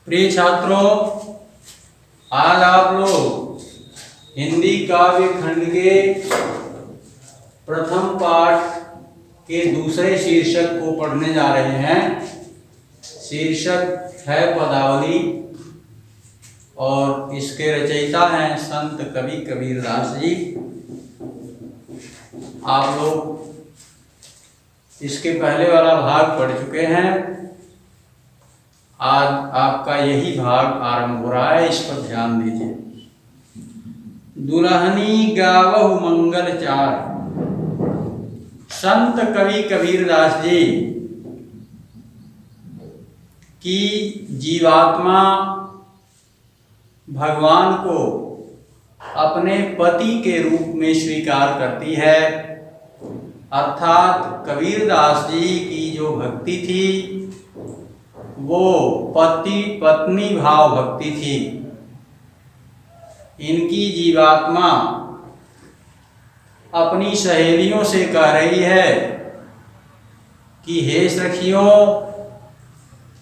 प्रिय छात्रों, आज आप लोग हिंदी काव्य खंड के प्रथम पाठ के दूसरे शीर्षक को पढ़ने जा रहे हैं। शीर्षक है पदावली और इसके रचयिता हैं संत कवि कबीरदास जी। आप लोग इसके पहले वाला भाग पढ़ चुके हैं। आज आपका यही भाग आरंभ हो रहा है, इस पर ध्यान दीजिए। दुल्हनी गावहु मंगल चार। संत कवि कबीरदास जी की जीवात्मा भगवान को अपने पति के रूप में स्वीकार करती है, अर्थात कबीरदास जी की जो भक्ति थी वो पति पत्नी भाव भक्ति थी। इनकी जीवात्मा अपनी सहेलियों से कह रही है कि हे सखियों,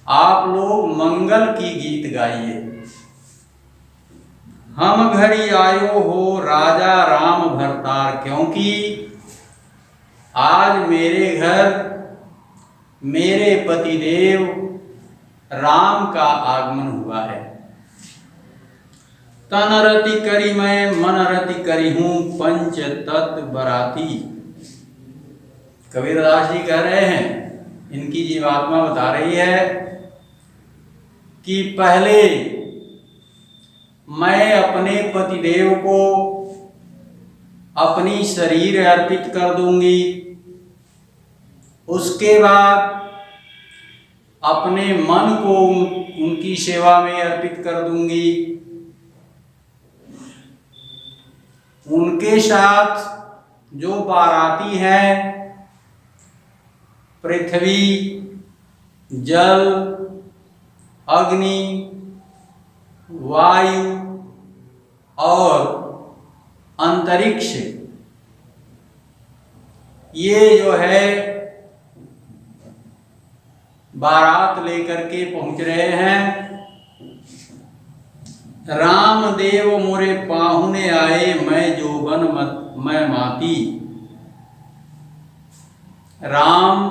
आप लोग मंगल की गीत गाइए। हम घड़ी आयो हो राजा राम भरतार, क्योंकि आज मेरे घर मेरे पतिदेव राम का आगमन हुआ है। तन रति करी मैं मन रति करी हूं पंच तत्व बराती। कबीरदास जी कह रहे हैं, इनकी जीवात्मा बता रही है कि पहले मैं अपने पतिदेव को अपनी शरीर अर्पित कर दूंगी, उसके बाद अपने मन को उनकी सेवा में अर्पित कर दूंगी। उनके साथ जो बाराती हैं, पृथ्वी, जल, अग्नि, वायु और अंतरिक्ष, ये जो है बारात लेकर के पहुंच रहे हैं। रामदेव मोरे पाहुने आए मैं जोबन मैं माती। राम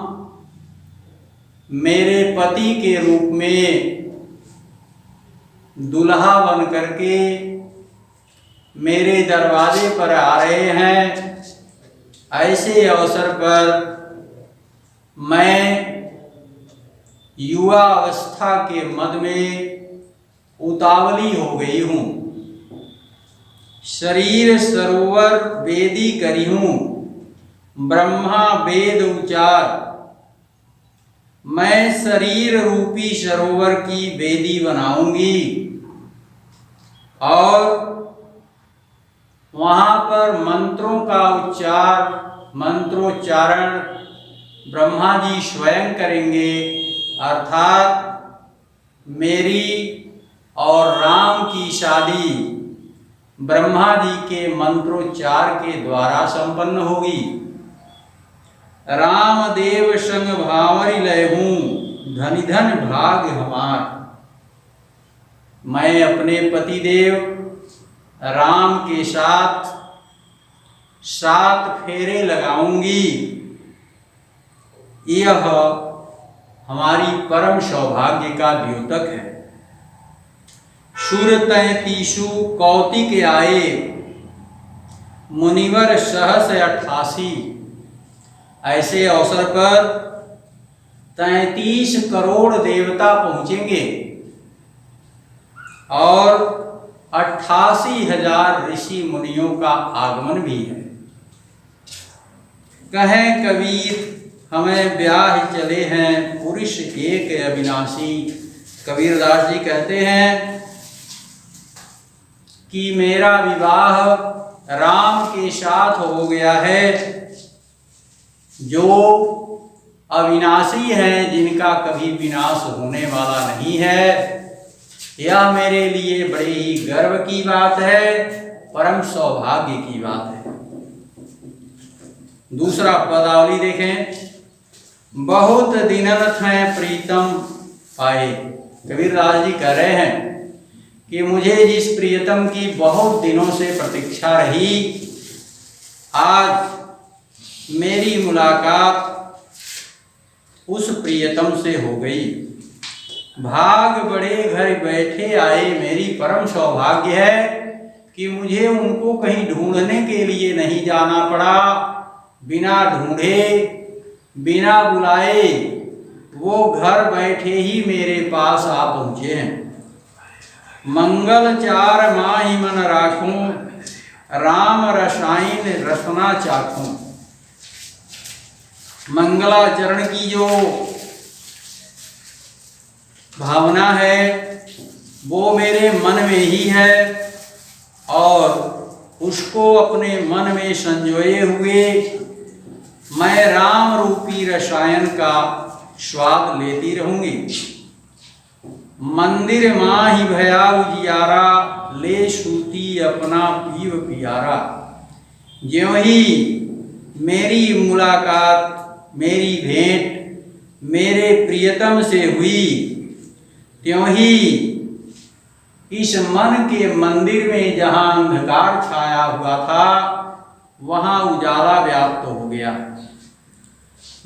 मेरे पति के रूप में दुल्हा बन करके मेरे दरवाजे पर आ रहे हैं। ऐसे अवसर पर मैं युवा अवस्था के मद में उतावली हो गई हूँ। शरीर सरोवर वेदी करी हूँ, ब्रह्मा वेद उचार। मैं शरीर रूपी सरोवर की वेदी बनाऊंगी और वहाँ पर मंत्रों का उच्चार, मंत्रोच्चारण ब्रह्मा जी स्वयं करेंगे, अर्थात मेरी और राम की शादी ब्रह्मा जी के मंत्रोच्चार के द्वारा संपन्न होगी। रामदेव संग भावरी लय हूँ धनि धन भाग हमार। मैं अपने पतिदेव राम के साथ 7 फेरे लगाऊंगी। यह हमारी परम सौभाग्य का द्योतक है। सुर 33 कौतिक आए मुनिवर सहस 88। ऐसे अवसर पर 33 करोड़ देवता पहुंचेंगे और 88,000 ऋषि मुनियों का आगमन भी है। कहें कबीर हमें ब्याह चले हैं पुरुष एक अविनाशी। कबीरदास जी कहते हैं कि मेरा विवाह राम के साथ हो गया है, जो अविनाशी हैं, जिनका कभी विनाश होने वाला नहीं है। यह मेरे लिए बड़े ही गर्व की बात है, परम सौभाग्य की बात है। दूसरा पदावली देखें। बहुत दिनन थे प्रीतम पाए। कबीरदास जी कह रहे हैं कि मुझे जिस प्रियतम की बहुत दिनों से प्रतीक्षा रही, आज मेरी मुलाकात उस प्रियतम से हो गई। भाग बड़े घर बैठे आए, मेरी परम सौभाग्य है कि मुझे उनको कहीं ढूंढने के लिए नहीं जाना पड़ा। बिना ढूंढे बिना बुलाए वो घर बैठे ही मेरे पास आ पहुँचे हैं। मंगल चार माही मन राखूं, राम रसायन रसना चाखूं। मंगलाचरण की जो भावना है वो मेरे मन में ही है और उसको अपने मन में संजोए हुए मैं राम रूपी रसायन का स्वाद लेती रहूंगी। मंदिर माही भया उजियारा, ले सूती अपना पीव पियारा। ज्यों ही मेरी मुलाकात, मेरी भेंट मेरे प्रियतम से हुई, त्यों ही इस मन के मंदिर में जहाँ अंधकार छाया हुआ था वहाँ उजाला व्याप्त हो गया।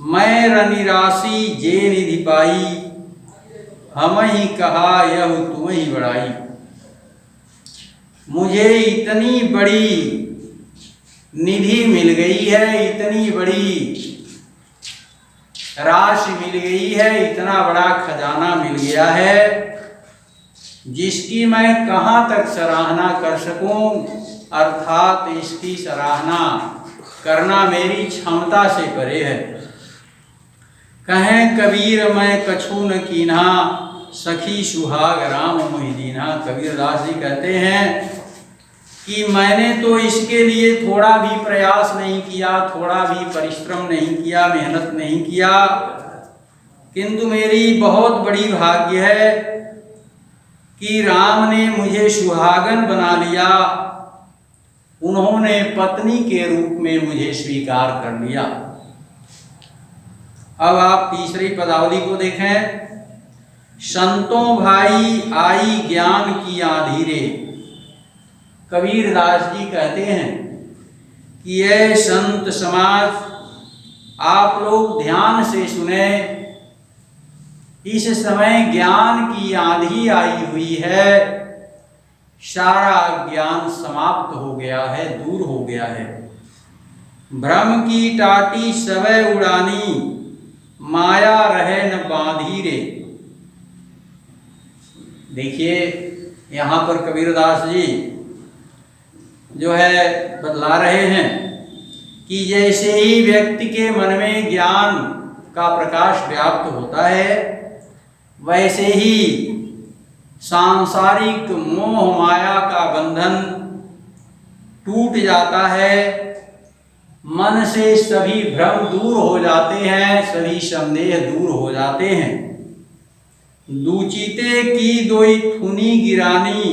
मैं रनिराशि जे निधि पाई, हम ही कहा यह तुम ही बड़ाई। मुझे इतनी बड़ी निधि मिल गई है, इतनी बड़ी राशि मिल गई है, इतना बड़ा खजाना मिल गया है जिसकी मैं कहाँ तक सराहना कर सकूं, अर्थात इसकी सराहना करना मेरी क्षमता से परे है। कहें कबीर मैं कछु न कीन्हा, सखी सुहाग राम मोहि दीन्हा। कबीरदास जी कहते हैं कि मैंने तो इसके लिए थोड़ा भी प्रयास नहीं किया, थोड़ा भी परिश्रम नहीं किया, मेहनत नहीं किया, किंतु मेरी बहुत बड़ी भाग्य है कि राम ने मुझे सुहागन बना लिया। उन्होंने पत्नी के रूप में मुझे स्वीकार कर लिया। अब आप तीसरी पदावली को देखें। संतों भाई आई ज्ञान की आंधीरे। कबीरदास जी कहते हैं कि ये संत समाज, आप लोग ध्यान से सुने। इस समय ज्ञान की आंधी आई हुई है, सारा ज्ञान समाप्त हो गया है, दूर हो गया है। भ्रम की टाटी सवै उड़ानी, माया रहे न बांधी रे। देखिए यहाँ पर कबीरदास जी जो है बतला रहे हैं कि जैसे ही व्यक्ति के मन में ज्ञान का प्रकाश व्याप्त होता है, वैसे ही सांसारिक मोह माया का बंधन टूट जाता है। मन से सभी भ्रम दूर हो जाते हैं, सभी संदेह दूर हो जाते हैं। दूचिते की दोई थुनी गिरानी,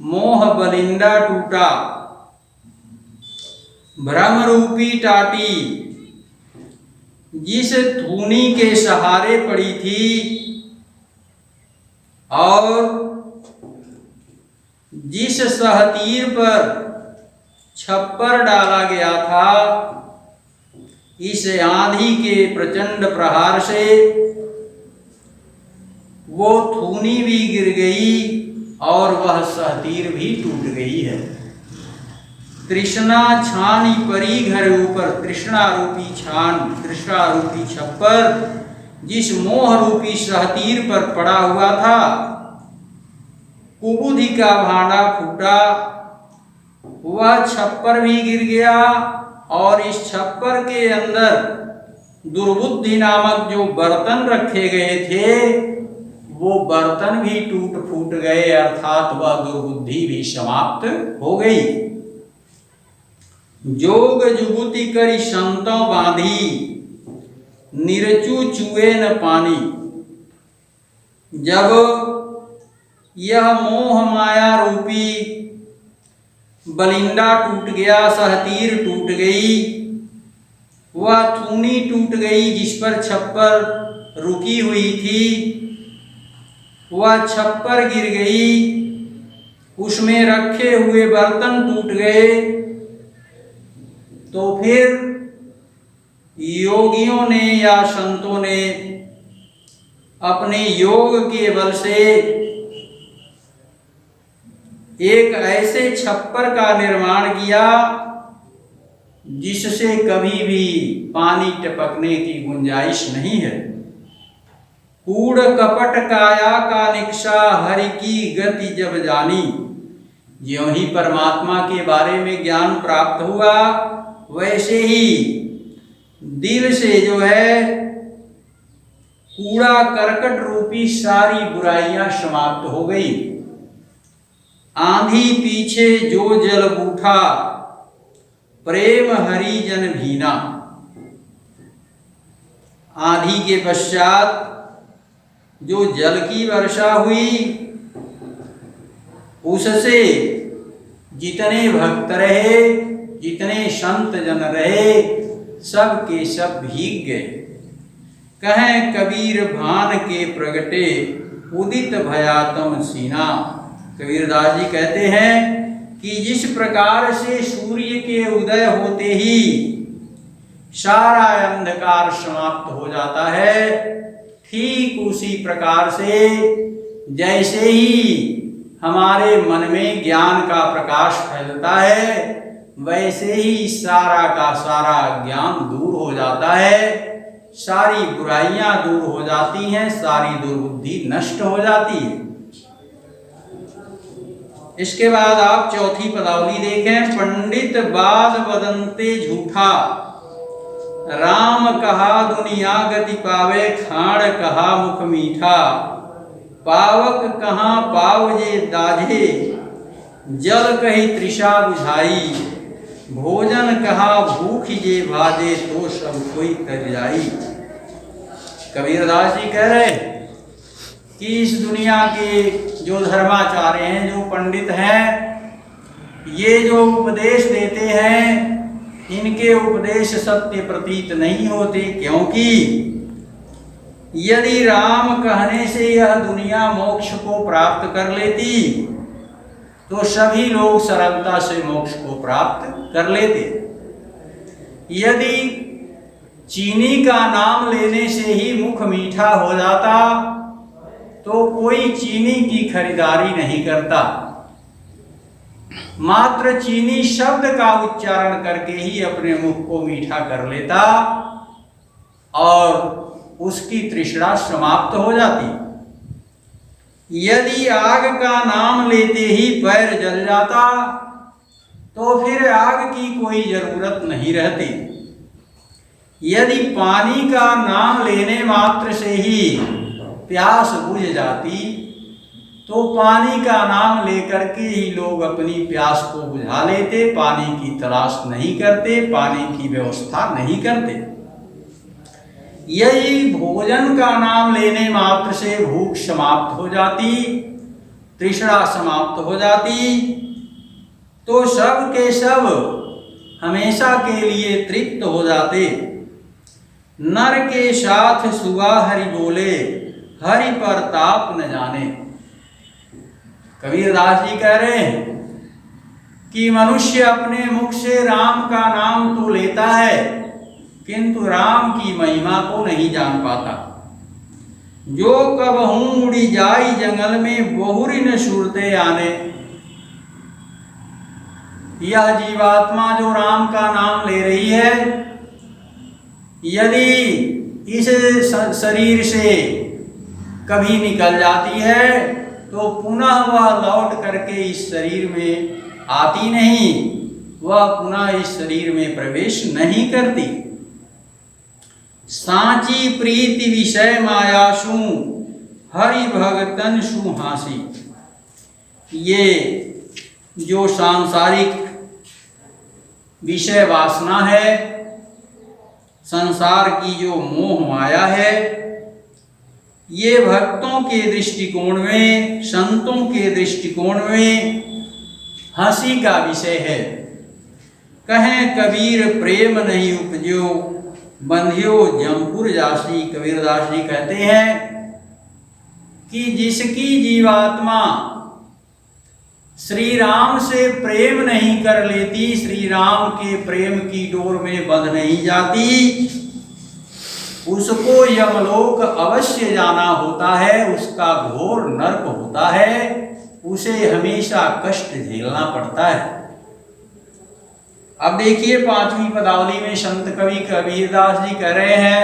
मोह बलिंदा टूटा। भ्रम रूपी टाटी जिस थूनी के सहारे पड़ी थी और जिस सहतीर पर छप्पर डाला गया था, इस आंधी के प्रचंड प्रहार से वो थूनी भी गिर गई और वह सहतीर भी टूट गई है। तृष्णा छानी परी घर ऊपर, तृष्णा रूपी छान, तृष्णा रूपी छप्पर जिस मोह रूपी सहतीर पर पड़ा हुआ था, कुबुद्धि का भांडा फूटा, वह छप्पर भी गिर गया और इस छप्पर के अंदर दुर्बुद्धि नामक जो बर्तन रखे गए थे, वो बर्तन भी टूट फूट गए, अर्थात वह दुर्बुद्धि भी समाप्त हो गई। जोग जुगुति करी संतों बांधी, निरचू चुए न पानी। जब यह मोह माया रूपी बलिंदा टूट गया, सहतीर टूट गई, वह थूनी टूट गई जिस पर छप्पर रुकी हुई थी, वह छप्पर गिर गई, उसमें रखे हुए बर्तन टूट गए, तो फिर योगियों ने या संतों ने अपने योग के बल से एक ऐसे छप्पर का निर्माण किया जिससे कभी भी पानी टपकने की गुंजाइश नहीं है। कूड़ कपट काया का निक्शा हरि की गति जब जानी। ज्यों ही परमात्मा के बारे में ज्ञान प्राप्त हुआ, वैसे ही दिल से जो है कूड़ा करकट रूपी सारी बुराइयां समाप्त हो गई। आंधी पीछे जो जल बूठा, प्रेम हरिजन भीना। आंधी के पश्चात जो जल की वर्षा हुई, उससे जितने भक्त रहे, जितने संत जन रहे, सब के सब भीग गए। कहें कबीर भान के प्रगटे, उदित भयातम सीना। कबीरदास जी कहते हैं कि जिस प्रकार से सूर्य के उदय होते ही सारा अंधकार समाप्त हो जाता है, ठीक उसी प्रकार से जैसे ही हमारे मन में ज्ञान का प्रकाश फैलता है, वैसे ही सारा का सारा ज्ञान दूर हो जाता है, सारी बुराइयां दूर हो जाती हैं, सारी दुर्बुद्धि नष्ट हो जाती है। इसके बाद आप चौथी पदावली देखें। पंडित बाल बदनते झूठा, राम कहा दुनिया गति पावे, खाड़ कहा मुख मीठा। पावक कहाँ पावजे दाझे, जल कही तृषा बुझाई। भोजन कहा भूख जे भाजे, तो सब कोई कर जाई। कबीरदास जी कह रहे कि इस दुनिया के जो धर्माचार्य हैं, जो पंडित हैं, ये जो उपदेश देते हैं, इनके उपदेश सत्य प्रतीत नहीं होते। क्योंकि यदि राम कहने से यह दुनिया मोक्ष को प्राप्त कर लेती, तो सभी लोग सरलता से मोक्ष को प्राप्त कर लेते। यदि चीनी का नाम लेने से ही मुख मीठा हो जाता, तो कोई चीनी की खरीदारी नहीं करता। मात्र चीनी शब्द का उच्चारण करके ही अपने मुख को मीठा कर लेता और उसकी तृष्णा समाप्त हो जाती। यदि आग का नाम लेते ही पैर जल जाता, तो फिर आग की कोई जरूरत नहीं रहती। यदि पानी का नाम लेने मात्र से ही प्यास बुझ जाती, तो पानी का नाम लेकर के ही लोग अपनी प्यास को बुझा लेते, पानी की तलाश नहीं करते, पानी की व्यवस्था नहीं करते। यही भोजन का नाम लेने मात्र से भूख समाप्त हो जाती, तृष्णा समाप्त हो जाती, तो सब के सब हमेशा के लिए तृप्त हो जाते। नर के साथ सुगा हरि बोले, हरि पर ताप न जाने। कबीरदास जी कह रहे हैं कि मनुष्य अपने मुख से राम का नाम तो लेता है, किंतु राम की महिमा को नहीं जान पाता। जो कबहू उड़ी जाई जंगल में, बहुरी न सुरते आने। यह जीवात्मा जो राम का नाम ले रही है, यदि इस शरीर से कभी निकल जाती है, तो पुनः वह लौट करके इस शरीर में आती नहीं, वह पुनः इस शरीर में प्रवेश नहीं करती। सांची प्रीति विषय मायासु, हरि भगतन सुहासी। ये जो सांसारिक विषय वासना है, संसार की जो मोह माया है, ये भक्तों के दृष्टिकोण में, संतों के दृष्टिकोण में हंसी का विषय है। कहें कबीर प्रेम नहीं उपजो, बंधियो जमपुर जासी। कबीरदास जी कहते हैं कि जिसकी जीवात्मा श्री राम से प्रेम नहीं कर लेती, श्री राम के प्रेम की डोर में बंध नहीं जाती, उसको यमलोक अवश्य जाना होता है, उसका घोर नरक होता है, उसे हमेशा कष्ट झेलना पड़ता है। अब देखिए 5वीं पदावली में संत कवि कबीरदास जी कह रहे हैं,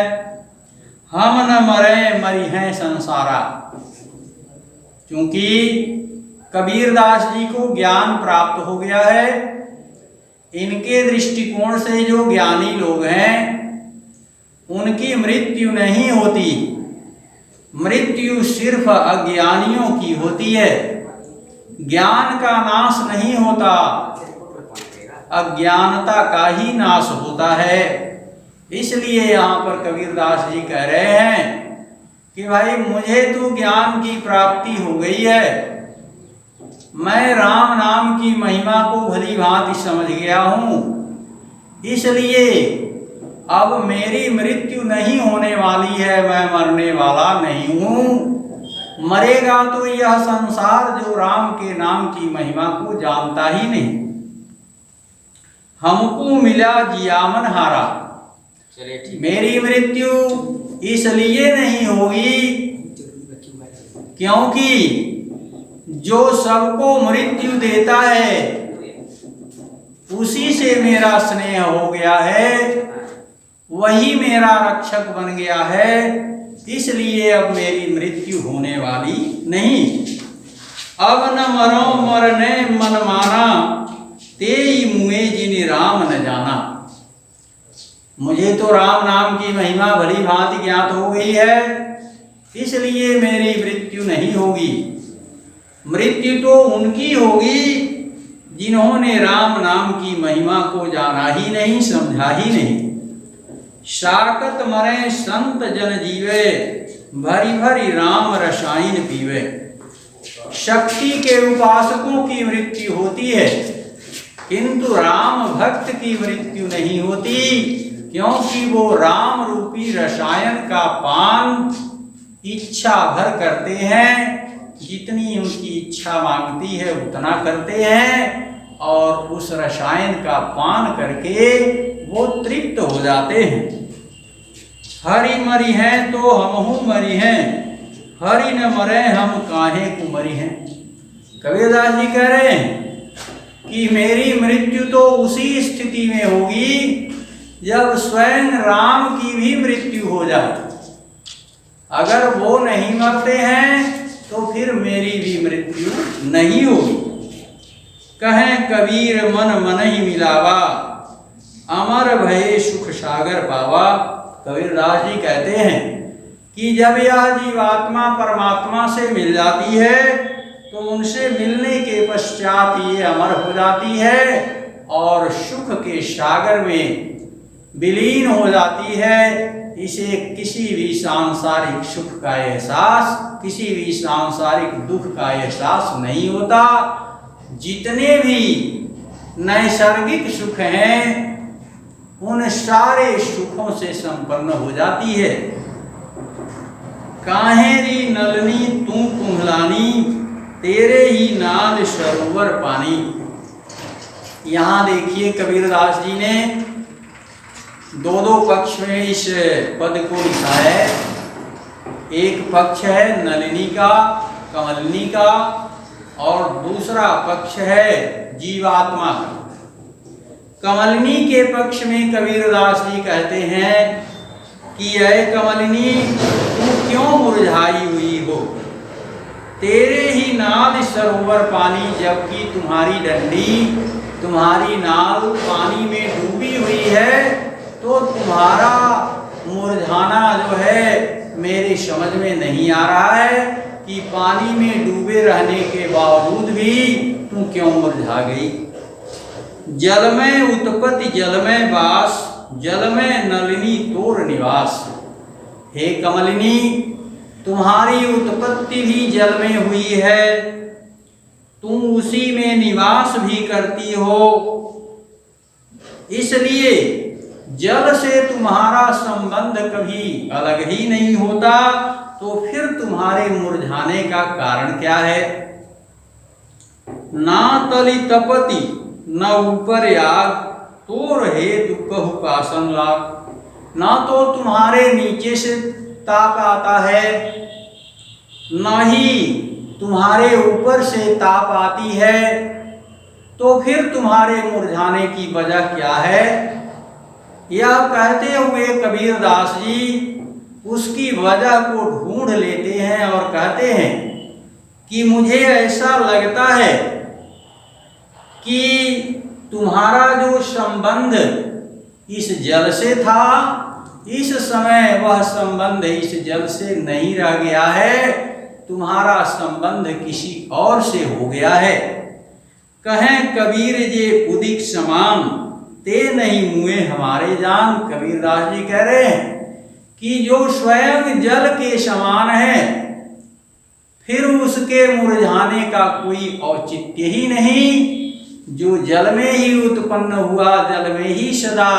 हम न मरे मरी हैं संसारा। क्योंकि कबीरदास जी को ज्ञान प्राप्त हो गया है, इनके दृष्टिकोण से जो ज्ञानी लोग हैं उनकी मृत्यु नहीं होती, मृत्यु सिर्फ अज्ञानियों की होती है। ज्ञान का नाश नहीं होता, अज्ञानता का ही नाश होता है। इसलिए यहाँ पर कबीरदास जी कह रहे हैं कि भाई मुझे तो ज्ञान की प्राप्ति हो गई है, मैं राम नाम की महिमा को भली भांति समझ गया हूँ, इसलिए अब मेरी मृत्यु नहीं होने वाली है, मैं मरने वाला नहीं हूँ। मरेगा तो यह संसार जो राम के नाम की महिमा को जानता ही नहीं। हमको मिला जियामन हारा, मेरी मृत्यु इसलिए नहीं होगी क्योंकि जो सबको मृत्यु देता है उसी से मेरा स्नेह हो गया है, वही मेरा रक्षक बन गया है, इसलिए अब मेरी मृत्यु होने वाली नहीं। अब न मरो मरने मन माना, तेई मुए जिन राम न जाना। मुझे तो राम नाम की महिमा भली भांति ज्ञात हो गई है, इसलिए मेरी मृत्यु नहीं होगी। मृत्यु तो उनकी होगी जिन्होंने राम नाम की महिमा को जाना ही नहीं, समझा ही नहीं। साकत मरे संत जन जीवे, भरी भरी राम रसायन पीवे। शक्ति के उपासकों की मृत्यु होती है, किंतु राम भक्त की मृत्यु नहीं होती, क्योंकि वो राम रूपी रसायन का पान इच्छा भर करते हैं, जितनी उनकी इच्छा मांगती है उतना करते हैं, और उस रसायन का पान करके वो तृप्त हो जाते हैं। हरि मरी हैं तो हमहू मरी हैं, हरि न मरे हम काहे को मरी हैं। कबीरदास जी कह रहे हैं कि मेरी मृत्यु तो उसी स्थिति में होगी जब स्वयं राम की भी मृत्यु हो जाए। अगर वो नहीं मरते हैं तो फिर मेरी भी मृत्यु नहीं होगी। कहें कबीर मन मन ही मिलावा, अमर भये सुख सागर पावा। कबीरदास जी कहते हैं कि जब यह जीवात्मा परमात्मा से मिल जाती है तो उनसे मिलने के पश्चात ये अमर हो जाती है और सुख के सागर में विलीन हो जाती है। इसे किसी भी सांसारिक सुख का एहसास, किसी भी सांसारिक दुख का एहसास नहीं होता। जितने भी नैसर्गिक सुख हैं उन सारे सुखों से संपन्न हो जाती है। काहेरी नलनी तू कुम्हलानी, तेरे ही नाल सरोवर पानी। यहाँ देखिए कबीरदास जी ने दो पक्ष में इस पद को लिखा है। एक पक्ष है नलिनी का, कमलिनी का, और दूसरा पक्ष है जीवात्मा का। कमलिनी के पक्ष में कबीरदास जी कहते हैं कि अय कमलिनी तू क्यों मुरझाई हुई हो, तेरे ही नाल सरोवर पानी। जबकि तुम्हारी डंडी, तुम्हारी नाल पानी में डूबी हुई है तो तुम्हारा मुरझाना जो है मेरे समझ में नहीं आ रहा है कि पानी में डूबे रहने के बावजूद भी तू क्यों मुरझा गई। जल में उत्पत्ति जल में वास, जल में नलिनी तोर निवास। हे कमलिनी, तुम्हारी उत्पत्ति भी जल में हुई है, तुम उसी में निवास भी करती हो, इसलिए जल से तुम्हारा संबंध कभी अलग ही नहीं होता। तो फिर तुम्हारे मुरझाने का कारण क्या है? ना तली तपति न ऊपर आग, तो रहे दुख हुकासन लाग। ना तो तुम्हारे नीचे से ताप आता है, न ही तुम्हारे ऊपर से ताप आती है, तो फिर तुम्हारे मुरझाने की वजह क्या है? यह कहते हुए कबीरदास जी उसकी वजह को ढूंढ लेते हैं और कहते हैं कि मुझे ऐसा लगता है कि तुम्हारा जो संबंध इस जल से था, इस समय वह संबंध इस जल से नहीं रह गया है, तुम्हारा संबंध किसी और से हो गया है। कहें कबीर जे उदिक समान, ते नहीं मुए हमारे जान। कबीरदास जी कह रहे हैं कि जो स्वयं जल के समान है, फिर उसके मुरझाने का कोई औचित्य ही नहीं। जो जल में ही उत्पन्न हुआ, जल में ही सदा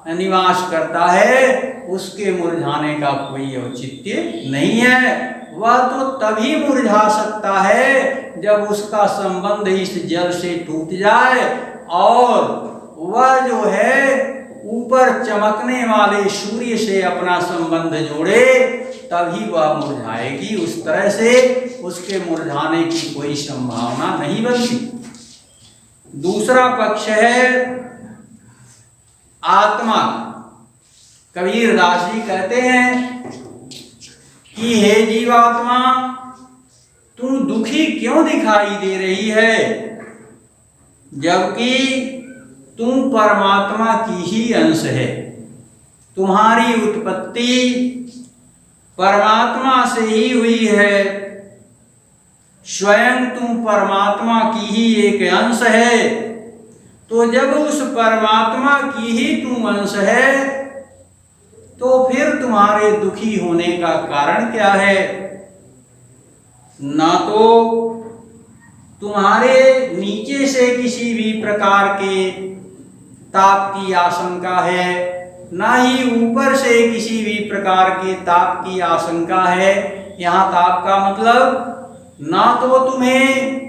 निवास करता है, उसके मुरझाने का कोई औचित्य नहीं है। वह तो तभी मुरझा सकता है जब उसका संबंध इस जल से टूट जाए और वह जो है ऊपर चमकने वाले सूर्य से अपना संबंध जोड़े, तभी वह मुरझाएगी। उस तरह से उसके मुरझाने की कोई संभावना नहीं बनती। दूसरा पक्ष है आत्मा। कबीरदास जी कहते हैं कि हे जीवात्मा, तू दुखी क्यों दिखाई दे रही है, जबकि तू परमात्मा की ही अंश है। तुम्हारी उत्पत्ति परमात्मा से ही हुई है, स्वयं तू परमात्मा की ही एक अंश है। तो जब उस परमात्मा की ही तू अंश है, तो फिर तुम्हारे दुखी होने का कारण क्या है? ना तो तुम्हारे नीचे से किसी भी प्रकार के ताप की आशंका है, ना ही ऊपर से किसी भी प्रकार के ताप की आशंका है। यहाँ ताप का मतलब ना तो तुम्हें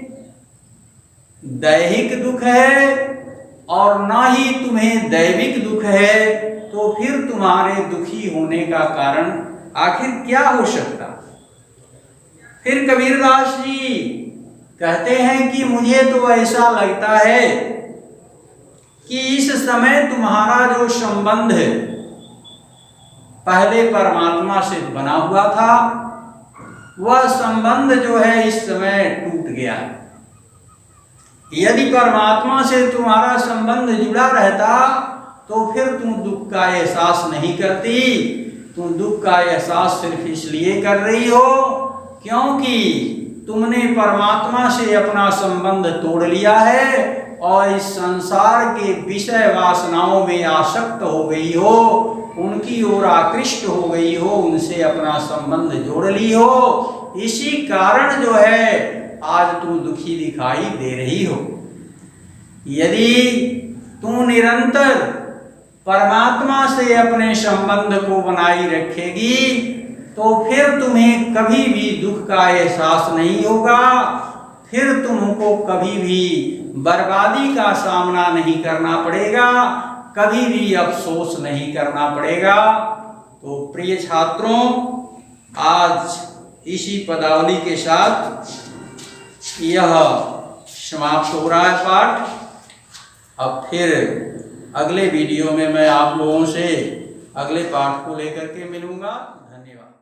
दैहिक दुख है और ना ही तुम्हें दैविक दुख है, तो फिर तुम्हारे दुखी होने का कारण आखिर क्या हो सकता? फिर कबीरदास जी कहते हैं कि मुझे तो ऐसा लगता है कि इस समय तुम्हारा जो संबंध पहले परमात्मा से बना हुआ था, वह संबंध जो है इस समय टूट गया है। यदि परमात्मा से तुम्हारा संबंध जुड़ा रहता, तो फिर तुम दुख का एहसास नहीं करती। तुम दुख का एहसास सिर्फ इसलिए कर रही हो क्योंकि तुमने परमात्मा से अपना संबंध तोड़ लिया है और इस संसार के विषय वासनाओं में आसक्त हो गई हो, उनकी ओर आकृष्ट हो गई हो, उनसे अपना संबंध जोड़ ली हो। इसी कारण जो है आज तुम दुखी दिखाई दे रही हो। यदि तू निरंतर परमात्मा से अपने संबंध को बनाई रखेगी, तो फिर तुम्हें कभी भी दुख का एहसास नहीं होगा, फिर तुमको कभी भी बर्बादी का सामना नहीं करना पड़ेगा, कभी भी अफसोस नहीं करना पड़ेगा। तो प्रिय छात्रों, आज इसी पदावली के साथ यह समाप्त हो रहा है पाठ। अब फिर अगले वीडियो में मैं आप लोगों से अगले पाठ को लेकर के मिलूंगा। धन्यवाद।